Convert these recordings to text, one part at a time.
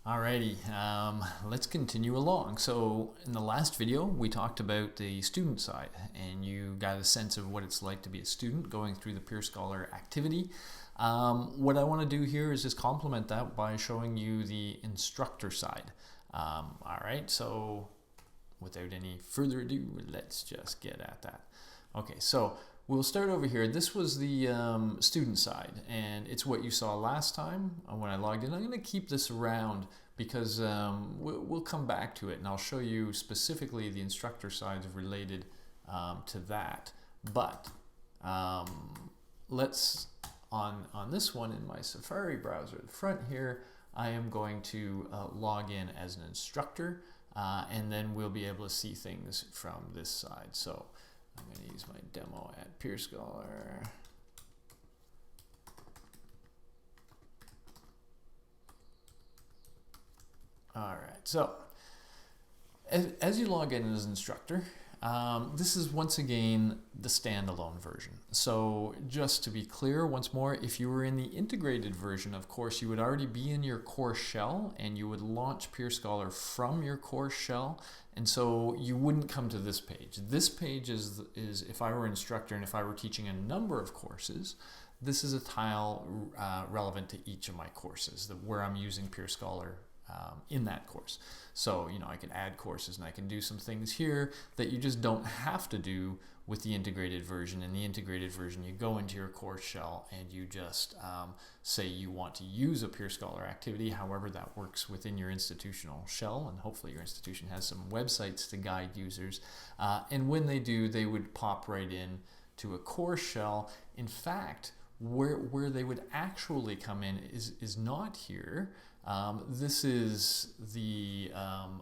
Alrighty, let's continue along. So in the last video, we talked about the student side, and you got a sense of what it's like to be a student going through the peerScholar activity. What I want to do here is just complement that by showing you the instructor side. Alright, so without any further ado, let's just get at that. Okay, so we'll start over here. This was the student side, and it's what you saw last time when I logged in. I'm going to keep this around because we'll come back to it, and I'll show you specifically the instructor side related to that. But let's, on this one in my Safari browser at the front here, I am going to log in as an instructor, and then we'll be able to see things from this side. So I'm going to use my demo at peerScholar. All right, so as you log in as an instructor, this is once again the standalone version. So just to be clear once more, if you were in the integrated version, of course, you would already be in your course shell and you would launch peerScholar from your course shell. And so you wouldn't come to this page. This page is if I were an instructor and if I were teaching a number of courses, this is a tile relevant to each of my courses where I'm using peerScholar in that course. So, I can add courses and I can do some things here that you just don't have to do with the integrated version. In the integrated version, you go into your course shell and you just say you want to use a peerScholar activity, however that works within your institutional shell, and hopefully your institution has some websites to guide users. And when they do, they would pop right in to a course shell. In fact, where they would actually come in is not here. This is the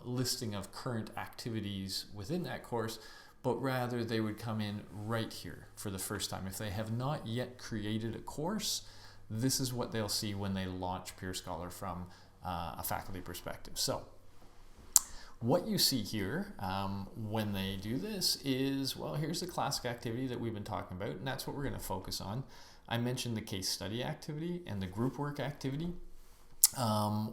listing of current activities within that course, but rather they would come in right here for the first time. If they have not yet created a course, this is what they'll see when they launch peerScholar from a faculty perspective. So what you see here when they do this is, well, here's the classic activity that we've been talking about, and that's what we're going to focus on. I mentioned the case study activity and the group work activity.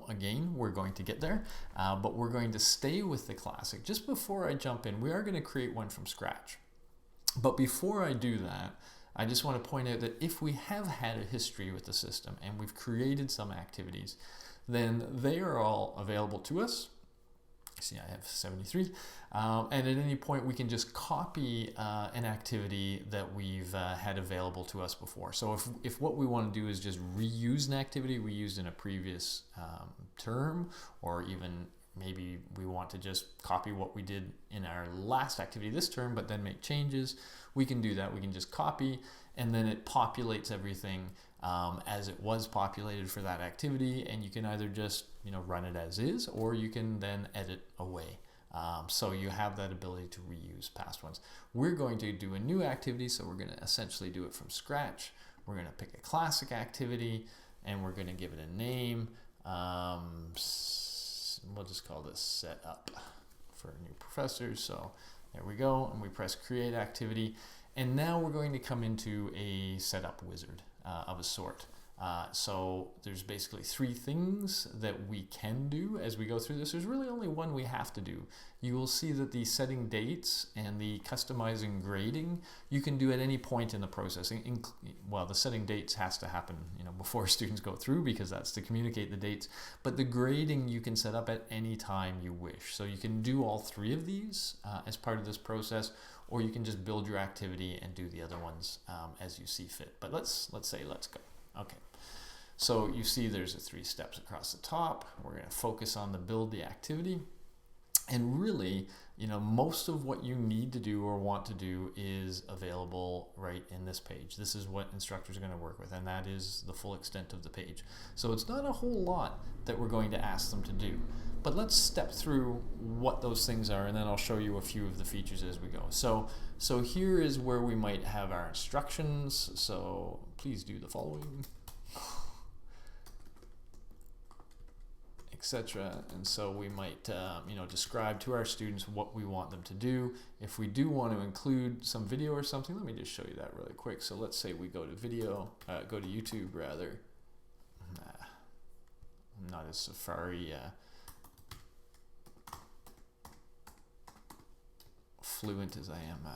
Again, we're going to get there, but we're going to stay with the classic. Just before I jump in, we are going to create one from scratch. But before I do that, I just want to point out that if we have had a history with the system and we've created some activities, then they are all available to us. See, I have 73, and at any point we can just copy an activity that we've had available to us before. So if what we want to do is just reuse an activity we used in a previous term, or even maybe we want to just copy what we did in our last activity this term but then make changes, we can do that. We can just copy, and then it populates everything as it was populated for that activity, and you can either just run it as is, or you can then edit away. So you have that ability to reuse past ones. We're going to do a new activity, so we're going to essentially do it from scratch. We're going to pick a classic activity, and we're going to give it a name. We'll just call this set up for new professors. So there we go, and we press create activity, and now we're going to come into a setup wizard of a sort. So there's basically three things that we can do as we go through this. There's really only one we have to do. You will see that the setting dates and the customizing grading you can do at any point in the process. Well, the setting dates has to happen before students go through, because that's to communicate the dates, but the grading you can set up at any time you wish. So you can do all three of these as part of this process, or you can just build your activity and do the other ones as you see fit. But let's go. Okay. So you see there's 3 steps across the top. We're going to focus on the build the activity. And really, most of what you need to do or want to do is available right in this page. This is what instructors are going to work with, and that is the full extent of the page. So it's not a whole lot that we're going to ask them to do. But let's step through what those things are, and then I'll show you a few of the features as we go. So here is where we might have our instructions. So please do the following, etc. And so we might describe to our students what we want them to do. If we do want to include some video or something, let me just show you that really quick. So let's say we go to video, go to YouTube rather. not as Safari fluent as I am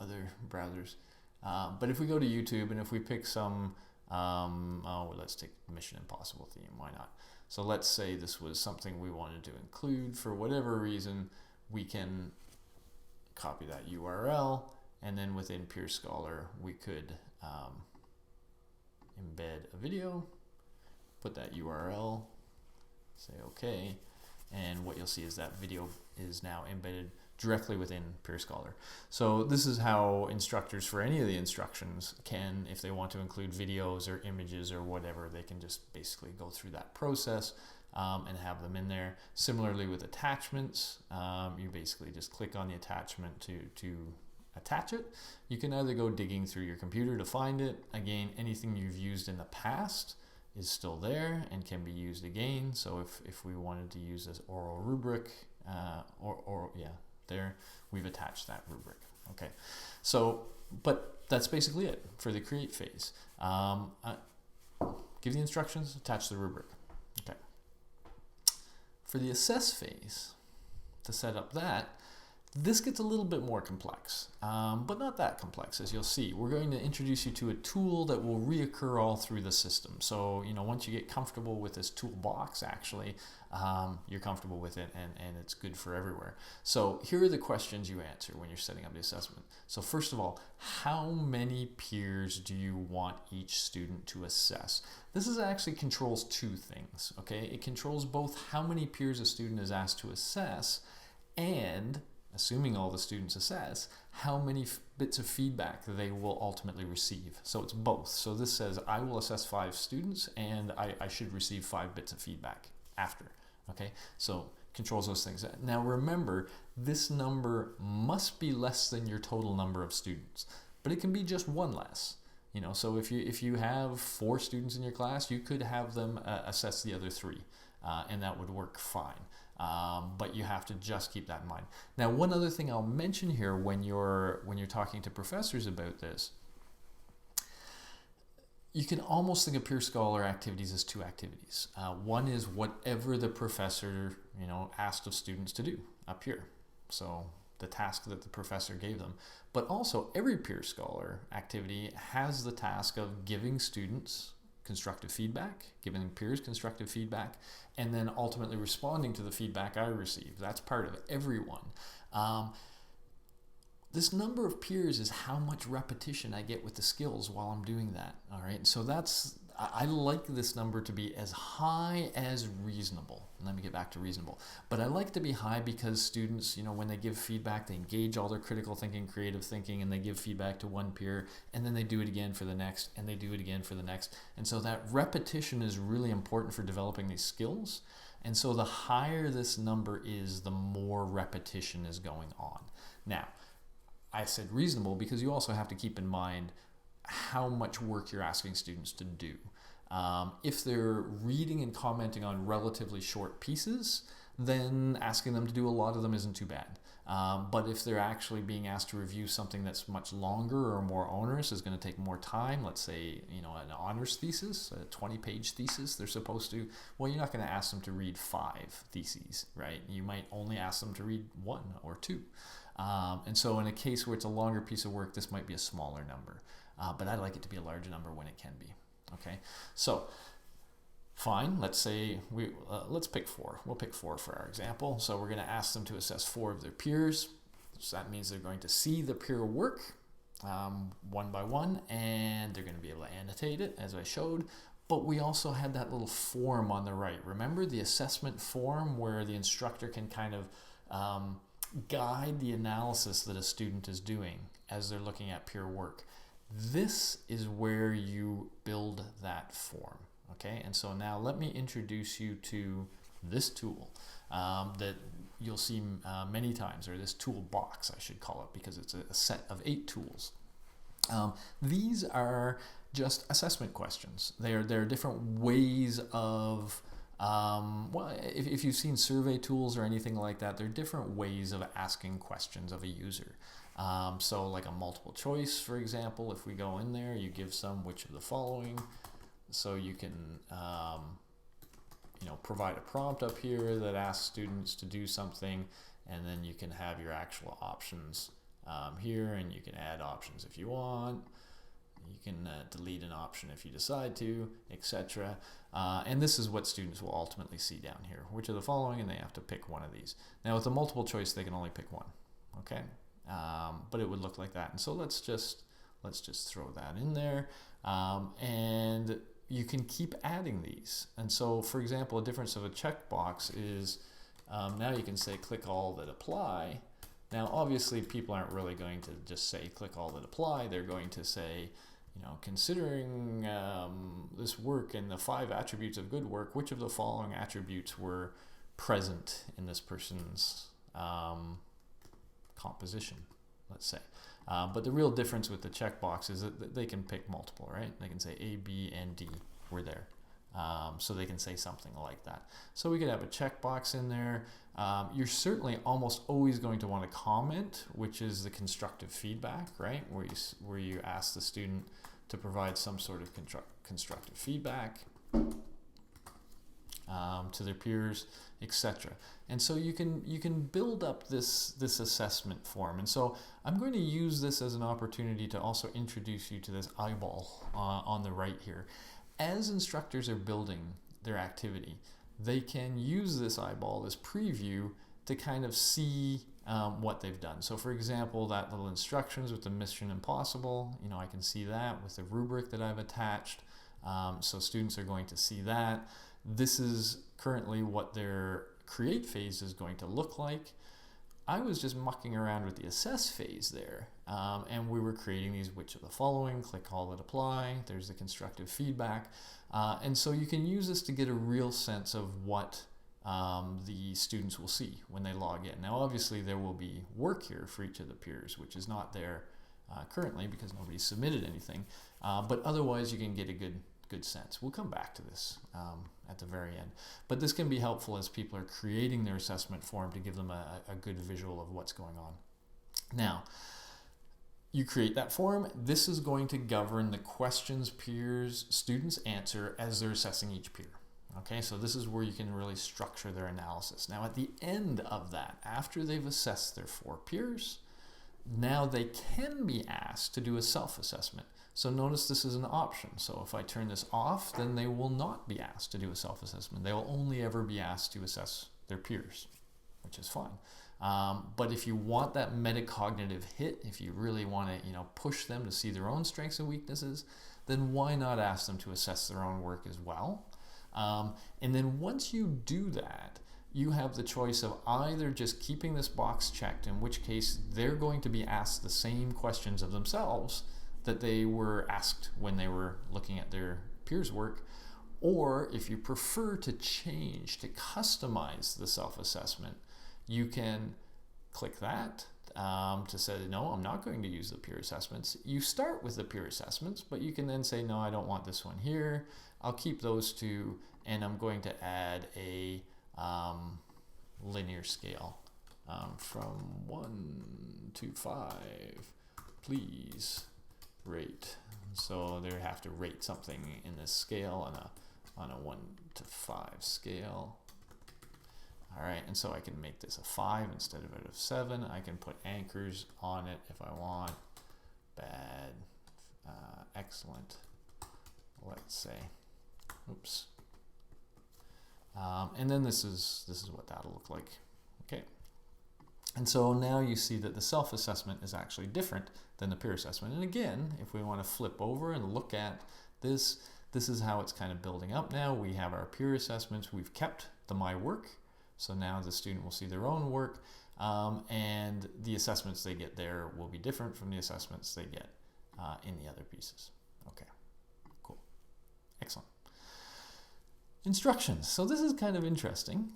other browsers. But if we go to YouTube and if we pick some, let's take Mission Impossible theme, why not? So let's say this was something we wanted to include for whatever reason, we can copy that URL, and then within peerScholar we could embed a video, put that URL, say OK, and what you'll see is that video is now embedded directly within peerScholar. So this is how instructors for any of the instructions can, if they want to include videos or images or whatever, they can just basically go through that process and have them in there. Similarly with attachments, you basically just click on the attachment to attach it. You can either go digging through your computer to find it. Again, anything you've used in the past is still there and can be used again. So if we wanted to use this oral rubric, there we've attached that rubric. Okay, so but that's basically it for the create phase. Give the instructions, attach the rubric. Okay, for the assess phase, to set up that, this gets a little bit more complex, but not that complex, as you'll see. We're going to introduce you to a tool that will reoccur all through the system. So, once you get comfortable with this toolbox, actually, you're comfortable with it and it's good for everywhere. So here are the questions you answer when you're setting up the assessment. So first of all, how many peers do you want each student to assess? This is actually controls two things, okay? It controls both how many peers a student is asked to assess and, assuming all the students assess, how many bits of feedback they will ultimately receive. So it's both. So this says I will assess 5 students and I should receive 5 bits of feedback after. Okay, so controls those things. Now remember, this number must be less than your total number of students, but it can be just one less. So if you have 4 students in your class, you could have them assess the other 3, and that would work fine. But you have to just keep that in mind. Now, one other thing I'll mention here when you're talking to professors about this, you can almost think of peerScholar activities as 2 activities. One is whatever the professor asked of students to do up here. So the task that the professor gave them. But also every peerScholar activity has the task of giving students constructive feedback, giving peers constructive feedback, and then ultimately responding to the feedback I receive. That's part of everyone. This number of peers is how much repetition I get with the skills while I'm doing that. All right, so I like this number to be as high as reasonable. Let me get back to reasonable. But I like to be high because students, when they give feedback, they engage all their critical thinking, creative thinking, and they give feedback to one peer, and then they do it again for the next, and they do it again for the next. And so that repetition is really important for developing these skills. And so the higher this number is, the more repetition is going on. Now, I said reasonable because you also have to keep in mind how much work you're asking students to do. If they're reading and commenting on relatively short pieces, then asking them to do a lot of them isn't too bad. But if they're actually being asked to review something that's much longer or more onerous, is going to take more time, let's say, an honors thesis, a 20-page thesis, they're supposed to, well, you're not going to ask them to read 5 theses, right? You might only ask them to read 1 or 2. And so in a case where it's a longer piece of work, this might be a smaller number. But I like it to be a larger number when it can be. Okay, so fine. Let's say let's pick 4. We'll pick 4 for our example. So we're going to ask them to assess 4 of their peers. So that means they're going to see the peer work one by one, and they're going to be able to annotate it as I showed. But we also had that little form on the right. Remember the assessment form where the instructor can kind of guide the analysis that a student is doing as they're looking at peer work. This is where you build that form, okay? And so now let me introduce you to this tool that you'll see many times, or this toolbox I should call it, because it's a set of 8 tools. These are just assessment questions. They're different ways of if you've seen survey tools or anything like that, there are different ways of asking questions of a user. So like a multiple choice, for example, if we go in there, you give some which of the following. So you can provide a prompt up here that asks students to do something, and then you can have your actual options here, and you can add options if you want. You can delete an option if you decide to, etc. And this is what students will ultimately see down here. Which of the following, and they have to pick one of these. Now with a multiple choice, they can only pick one. Okay, but it would look like that. And so let's just throw that in there, and you can keep adding these. And so, for example, a difference of a checkbox is now you can say click all that apply. Now, obviously, people aren't really going to just say click all that apply. They're going to say, considering this work and the 5 attributes of good work, which of the following attributes were present in this person's composition, let's say. But the real difference with the checkbox is that they can pick multiple, right? They can say A, B, and D were there. So they can say something like that. So we could have a checkbox in there. You're certainly almost always going to want to comment, which is the constructive feedback, right? Where you ask the student to provide some sort of constructive feedback to their peers, etc. And so you can build up this assessment form. And so I'm going to use this as an opportunity to also introduce you to this eyeball on the right here. As instructors are building their activity, they can use this eyeball, this preview, to kind of see what they've done. So for example, that little instructions with the Mission Impossible, I can see that with the rubric that I've attached. So students are going to see that. This is currently what their create phase is going to look like. I was just mucking around with the assess phase there, and we were creating these which of the following, click all that apply, there's the constructive feedback, and so you can use this to get a real sense of what the students will see when they log in. Now obviously there will be work here for each of the peers, which is not there currently because nobody submitted anything, but otherwise you can get a good sense. We'll come back to this at the very end. But this can be helpful as people are creating their assessment form to give them a good visual of what's going on. Now, you create that form. This is going to govern the questions students answer as they're assessing each peer. Okay, so this is where you can really structure their analysis. Now, at the end of that, after they've assessed their 4 peers, now they can be asked to do a self-assessment. So notice this is an option. So if I turn this off, then they will not be asked to do a self-assessment. They will only ever be asked to assess their peers, which is fine. But if you want that metacognitive hit, if you really want to push them to see their own strengths and weaknesses, then why not ask them to assess their own work as well? And then once you do that, you have the choice of either just keeping this box checked, in which case they're going to be asked the same questions of themselves that they were asked when they were looking at their peers' work, or if you prefer to change, to customize the self-assessment, you can click that to say, no, I'm not going to use the peer assessments. You start with the peer assessments, but you can then say, no, I don't want this one here. I'll keep those 2, and I'm going to add a linear scale from 1 to 5, please rate. So they have to rate something in this scale on a 1 to 5 scale. All right, and so I can make this a 5 instead of a 7. I can put anchors on it if I want. Bad, excellent, let's say. Oops. And then this is what that'll look like. Okay. And so now you see that the self-assessment is actually different than the peer assessment. And again, if we want to flip over and look at this, this is how it's kind of building up now. We have our peer assessments. We've kept the my work. So now the student will see their own work, and the assessments they get there will be different from the assessments they get in the other pieces. Okay, cool. Excellent. Instructions. So this is kind of interesting.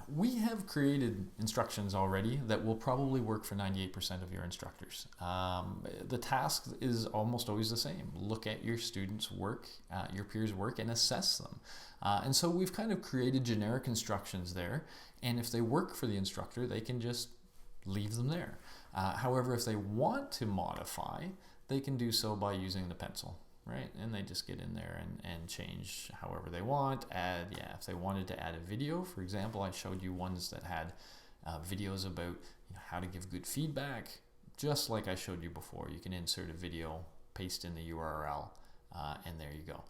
We have created instructions already that will probably work for 98% of your instructors. The task is almost always the same. Look at your students' work, your peers' work, and assess them. And so we've kind of created generic instructions there, and if they work for the instructor, they can just leave them there. However, if they want to modify, they can do so by using the pencil. right? And they just get in there and change however they want. If they wanted to add a video, for example, I showed you ones that had videos about how to give good feedback, just like I showed you before. You can insert a video, paste in the URL, and there you go.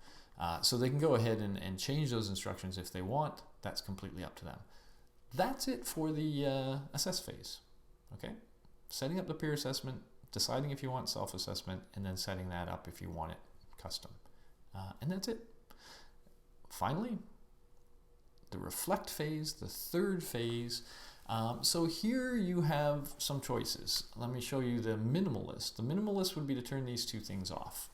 So they can go ahead and change those instructions if they want. That's completely up to them. That's it for the assess phase. Okay, setting up the peer assessment, deciding if you want self-assessment, and then setting that up if you want it custom. And that's it. Finally, the reflect phase, the third phase. So here you have some choices. Let me show you the minimalist. The minimalist would be to turn these two things off.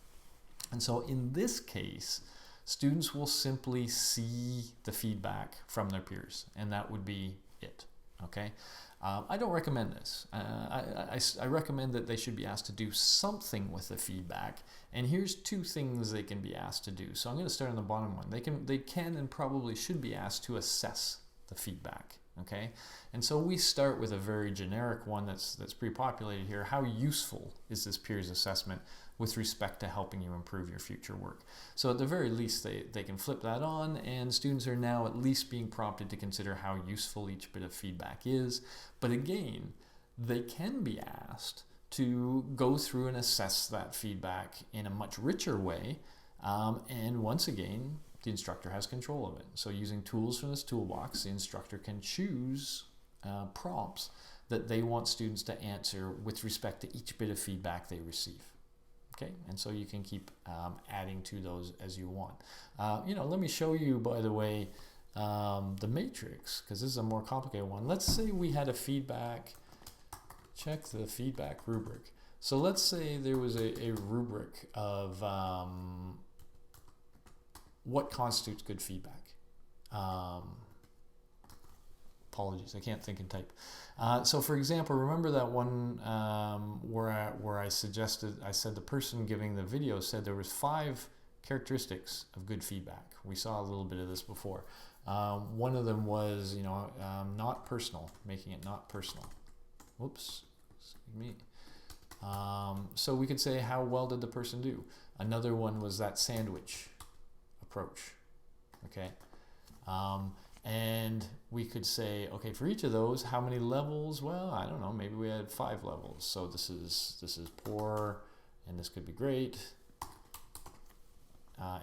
And so in this case, students will simply see the feedback from their peers, and that would be it. Okay, I don't recommend this. I recommend that they should be asked to do something with the feedback, and here's two things they can be asked to do. So I'm going to start on the bottom one. They can and probably should be asked to assess the feedback. Okay, and so we start with a very generic one that's pre-populated here. How useful is this peers assessment with respect to helping you improve your future work? So at the very least, they can flip that on, and students are now at least being prompted to consider how useful each bit of feedback is. But again, they can be asked to go through and assess that feedback in a much richer way. And once again, the instructor has control of it. So using tools from this toolbox, the instructor can choose prompts that they want students to answer with respect to each bit of feedback they receive. Okay, and so you can keep adding to those as you want. Let me show you, by the way, the matrix, because this is a more complicated one. Let's say we had a feedback, check the feedback rubric. So let's say there was a rubric of what constitutes good feedback. Apologies, I can't think and type. So for example, remember that one where I said the person giving the video said there was 5 characteristics of good feedback. We saw a little bit of this before. One of them was, not personal, making it not personal. Whoops, excuse me. So we could say, how well did the person do? Another one was that sandwich approach. Okay. And we could say, okay, for each of those, how many levels? Well, I don't know, maybe we had 5 levels. So this is poor, and this could be great,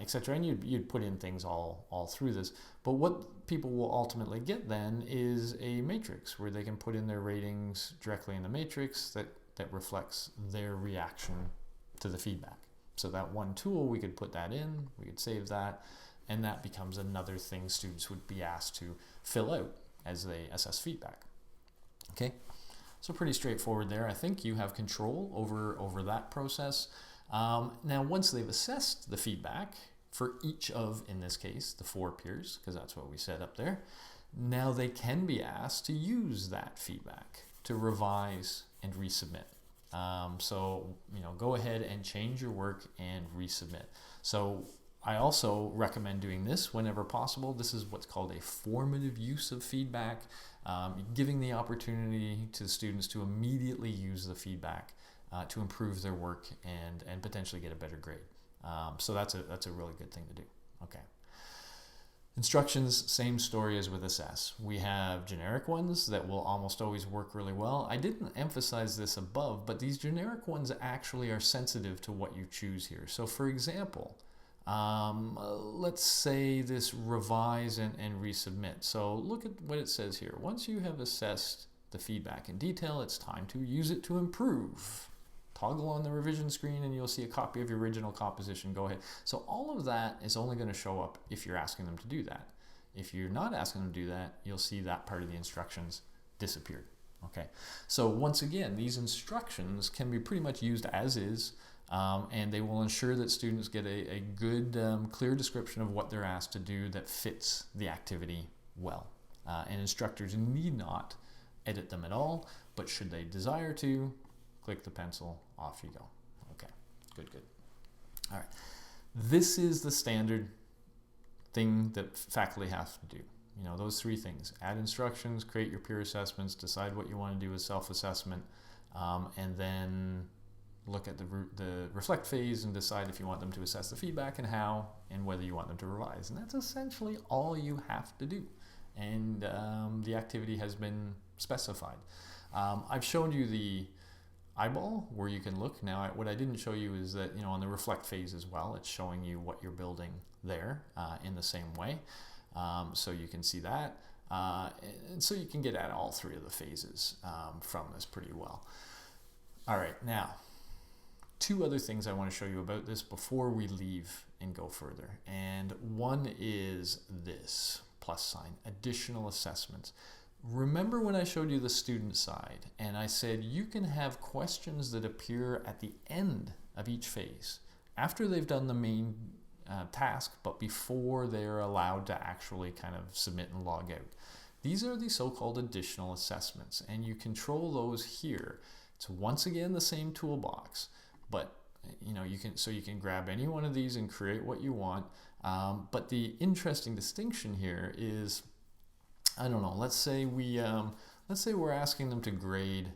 etc. And you'd put in things all through this. But what people will ultimately get then is a matrix where they can put in their ratings directly in the matrix that reflects their reaction to the feedback. So that one tool, we could put that in, we could save that, and that becomes another thing students would be asked to fill out as they assess feedback. Okay, so pretty straightforward there. I think you have control over that process. Now, once they've assessed the feedback for each of, in this case, the 4 peers, because that's what we set up there, now they can be asked to use that feedback to revise and resubmit. So, go ahead and change your work and resubmit. So I also recommend doing this whenever possible. This is what's called a formative use of feedback, giving the opportunity to the students to immediately use the feedback to improve their work and potentially get a better grade. So that's a really good thing to do. Okay. Instructions, same story as with assess. We have generic ones that will almost always work really well. I didn't emphasize this above, but these generic ones actually are sensitive to what you choose here. So for example, let's say this revise and resubmit. So look at what it says here. Once you have assessed the feedback in detail, it's time to use it to improve. Toggle on the revision screen and you'll see a copy of your original composition. Go ahead. So all of that is only going to show up if you're asking them to do that. If you're not asking them to do that, you'll see that part of the instructions disappeared. Okay. So once again, these instructions can be pretty much used as is, and they will ensure that students get a good, clear description of what they're asked to do that fits the activity well. And instructors need not edit them at all, but should they desire to, click the pencil, off you go. Okay, good. All right, this is the standard thing that faculty have to do. Those 3 things: add instructions, create your peer assessments, decide what you want to do with self-assessment, and then look at the reflect phase and decide if you want them to assess the feedback and how, and whether you want them to revise. And that's essentially all you have to do. And the activity has been specified. I've shown you the eyeball where you can look. Now, what I didn't show you is that, on the reflect phase as well, it's showing you what you're building there in the same way. So you can see that. And so you can get at all three of the phases from this pretty well. All right, now, two other things I want to show you about this before we leave and go further. And one is this plus sign, additional assessments. Remember when I showed you the student side and I said you can have questions that appear at the end of each phase after they've done the main task, but before they're allowed to actually kind of submit and log out. These are the so-called additional assessments, and you control those here. It's once again the same toolbox, but you can grab any one of these and create what you want. But the interesting distinction here is, I don't know, let's say we're asking them to grade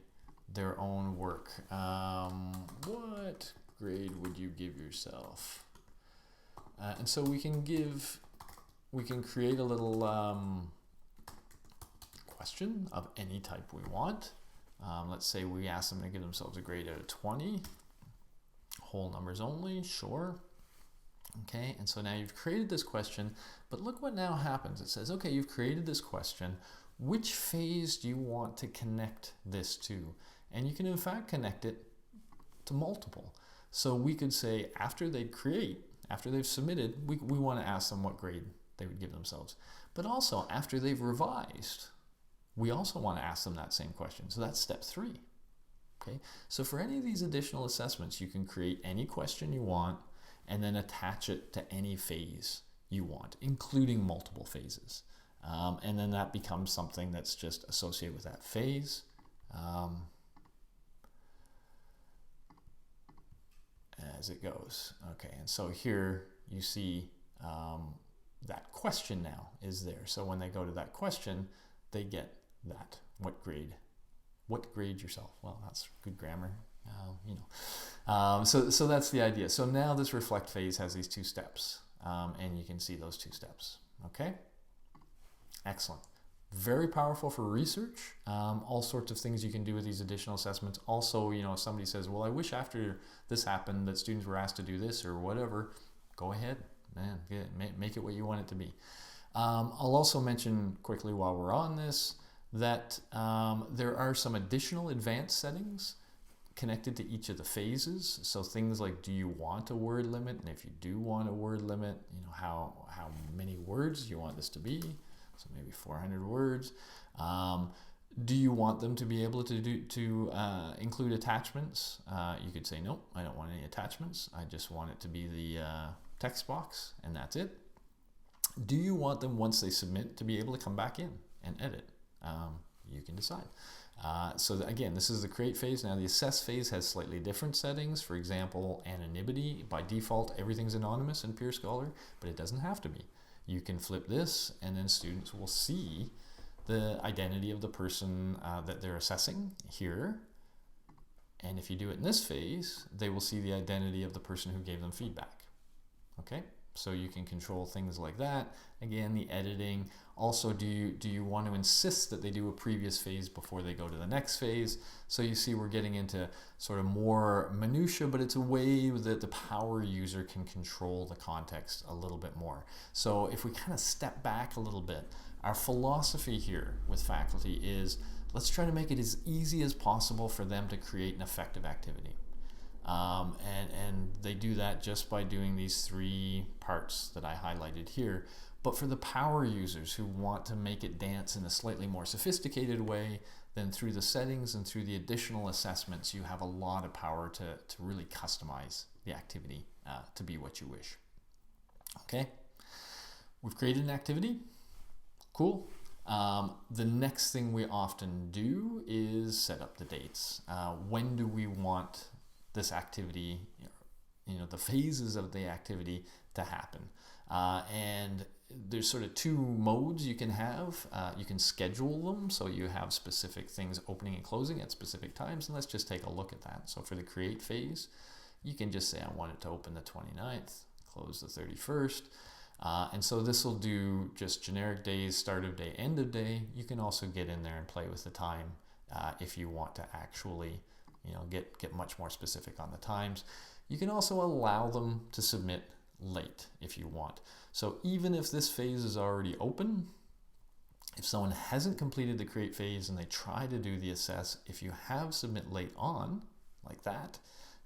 their own work. What grade would you give yourself? And so we can create a little question of any type we want. Let's say we ask them to give themselves a grade out of 20, whole numbers only, sure. Okay, and so now you've created this question, but look what now happens. It says, okay, you've created this question. Which phase do you want to connect this to? And you can in fact connect it to multiple. So we could say after they've submitted, we want to ask them what grade they would give themselves. But also after they've revised, we also want to ask them that same question. So that's step 3. Okay, so for any of these additional assessments, you can create any question you want and then attach it to any phase you want, including multiple phases. And then that becomes something that's just associated with that phase. As it goes. Okay, and so here you see that question now is there. So when they go to that question, they get that. What grade yourself? Well, that's good grammar. So that's the idea. So now this reflect phase has these 2 steps, and you can see those 2 steps. Okay, excellent. Very powerful for research. All sorts of things you can do with these additional assessments. Also, if somebody says, well, I wish after this happened that students were asked to do this or whatever, go ahead, man, make it what you want it to be. I'll also mention quickly while we're on this that there are some additional advanced settings connected to each of the phases. So things like, do you want a word limit? And if you do want a word limit, how many words you want this to be? So maybe 400 words. Do you want them to be able to include attachments? You could say, nope, I don't want any attachments. I just want it to be the text box, and that's it. Do you want them, once they submit, to be able to come back in and edit? You can decide. So again, this is the create phase. Now the assess phase has slightly different settings. For example, anonymity. By default, everything's anonymous in peerScholar, but it doesn't have to be. You can flip this, and then students will see the identity of the person that they're assessing here. And if you do it in this phase, they will see the identity of the person who gave them feedback. Okay, so you can control things like that. Again, the editing. Also, do you want to insist that they do a previous phase before they go to the next phase? So you see we're getting into sort of more minutia, but it's a way that the power user can control the context a little bit more. So if we kind of step back a little bit, our philosophy here with faculty is let's try to make it as easy as possible for them to create an effective activity. And they do that just by doing these 3 parts that I highlighted here. But for the power users who want to make it dance in a slightly more sophisticated way, then through the settings and through the additional assessments, you have a lot of power to really customize the activity to be what you wish. Okay, we've created an activity. Cool. The next thing we often do is set up the dates. When do we want this activity, the phases of the activity to happen? And there's sort of two modes you can have. You can schedule them, so you have specific things opening and closing at specific times, and let's just take a look at that. So for the create phase, you can just say I want it to open the 29th, close the 31st, and so this will do just generic days, start of day, end of day. You can also get in there and play with the time if you want to actually, get much more specific on the times. You can also allow them to submit late if you want. So even if this phase is already open, if someone hasn't completed the create phase and they try to do the assess, if you have submit late on, like that,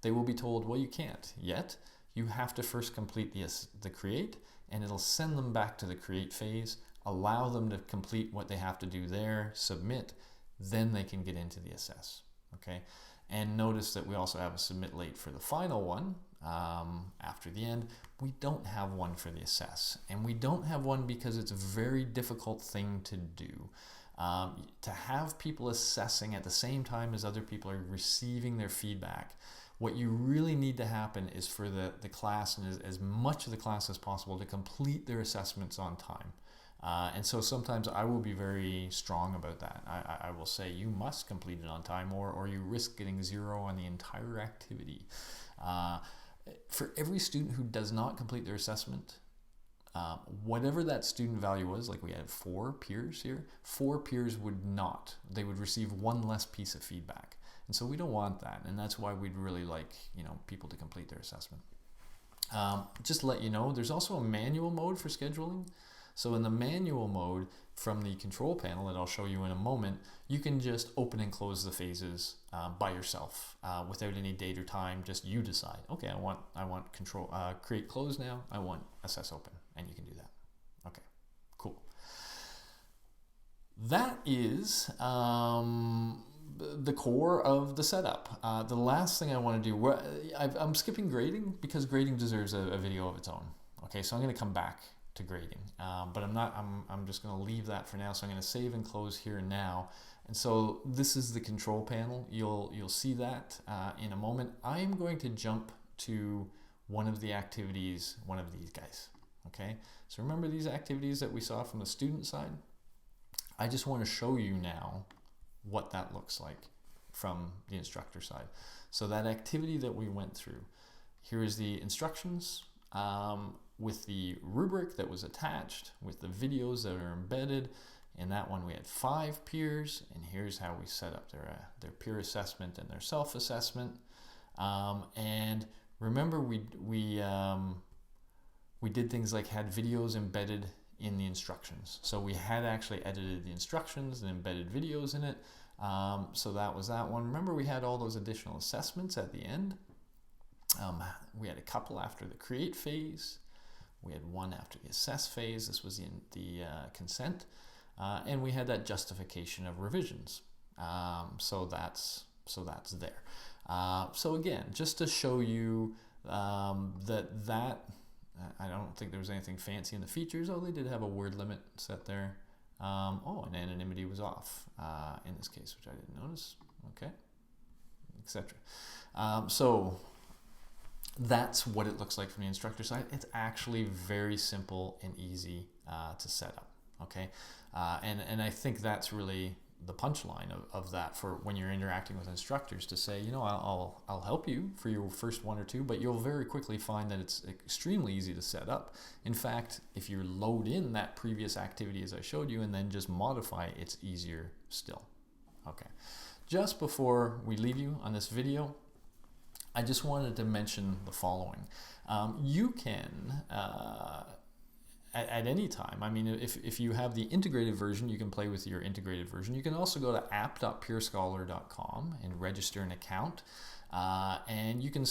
they will be told, well, you can't yet. You have to first complete the create, and it'll send them back to the create phase, allow them to complete what they have to do there, submit, then they can get into the assess. Okay, and notice that we also have a submit late for the final one. After the end, we don't have one for the assess, and we don't have one because it's a very difficult thing to do. To have people assessing at the same time as other people are receiving their feedback, what you really need to happen is for the class, and as much of the class as possible, to complete their assessments on time. And so sometimes I will be very strong about that. I will say you must complete it on time, or you risk getting 0 on the entire activity. For every student who does not complete their assessment, whatever that student value was, like we had 4 peers here, 4 peers would receive 1 less piece of feedback. And so we don't want that, and that's why we'd really like people to complete their assessment. Just to let you know, there's also a manual mode for scheduling. So in the manual mode, from the control panel that I'll show you in a moment, you can just open and close the phases by yourself without any date or time. Just you decide, okay, I want control create close now, I want assess open, and you can do that. Okay, cool. That is the core of the setup. The last thing I want to do, I'm skipping grading because grading deserves a video of its own. Okay, so I'm going to come back to grading, but I'm just going to leave that for now. So I'm going to save and close here and now. And so this is the control panel. You'll see that in a moment. I'm going to jump to one of the activities, one of these guys. Okay, so remember these activities that we saw from the student side? I just want to show you now what that looks like from the instructor side. So that activity that we went through, here is the instructions with the rubric that was attached, with the videos that are embedded. In that one we had 5 peers, and here's how we set up their peer assessment and their self-assessment. And remember we did things like had videos embedded in the instructions. So we had actually edited the instructions and embedded videos in it. So that was that one. Remember we had all those additional assessments at the end. We had a couple after the create phase. We had one after the assess phase. This was the consent. And we had that justification of revisions. So that's there. So again, just to show you that I don't think there was anything fancy in the features. Oh, they did have a word limit set there. And anonymity was off in this case, which I didn't notice. Okay, etc. So that's what it looks like from the instructor side. It's actually very simple and easy to set up. Okay, and I think that's really the punchline of that for when you're interacting with instructors, to say, I'll help you for your first 1 or 2, but you'll very quickly find that it's extremely easy to set up. In fact, if you load in that previous activity as I showed you and then just modify, it's easier still. Okay, just before we leave you on this video, I just wanted to mention the following. You can at any time. I mean, if you have the integrated version, you can play with your integrated version. You can also go to app.peerscholar.com and register an account, and you can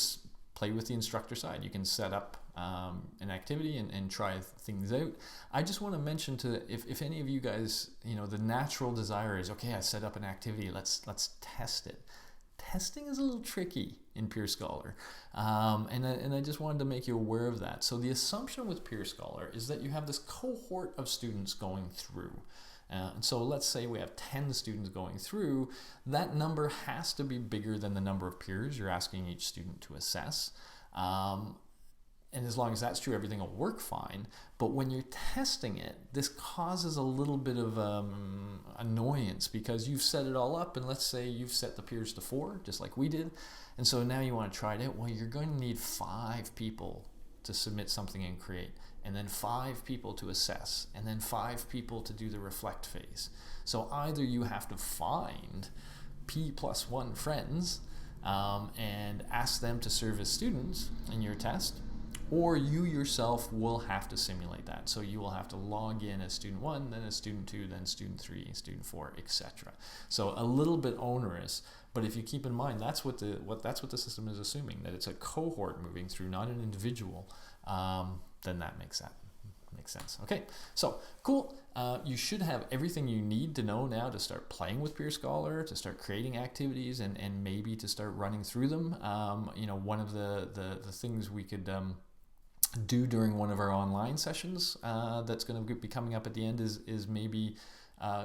play with the instructor side. You can set up an activity and try things out. I just want to mention if any of you guys, the natural desire is, okay, I set up an activity, let's test it. Testing is a little tricky in peerScholar, and I just wanted to make you aware of that. So the assumption with peerScholar is that you have this cohort of students going through. And so let's say we have 10 students going through. That number has to be bigger than the number of peers you're asking each student to assess. and as long as that's true, everything will work fine. But when you're testing it, this causes a little bit of annoyance because you've set it all up, and let's say you've set the peers to 4, just like we did, and so now you want to try it out. Well, you're going to need 5 people to submit something and create, and then 5 people to assess, and then 5 people to do the reflect phase. So either you have to find P+1 friends and ask them to serve as students in your test, or you yourself will have to simulate that. So you will have to log in as student 1, then as student 2, then student 3, student 4, etc. So a little bit onerous, but if you keep in mind that's what the system is assuming, that it's a cohort moving through, not an individual, then that makes sense. Okay, so cool. You should have everything you need to know now to start playing with peerScholar, to start creating activities, and maybe to start running through them. One of the things we could do during one of our online sessions that's going to be coming up at the end is maybe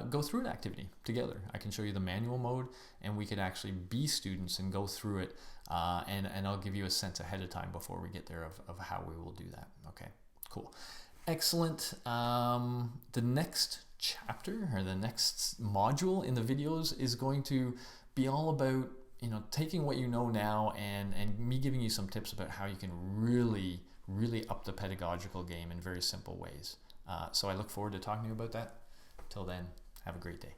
go through an activity together. I can show you the manual mode, and we could actually be students and go through it, and I'll give you a sense ahead of time before we get there of how we will do that. Okay, cool. Excellent. The next chapter or the next module in the videos is going to be all about taking what you know now and me giving you some tips about how you can really up the pedagogical game in very simple ways. So I look forward to talking to you about that. Till then, have a great day.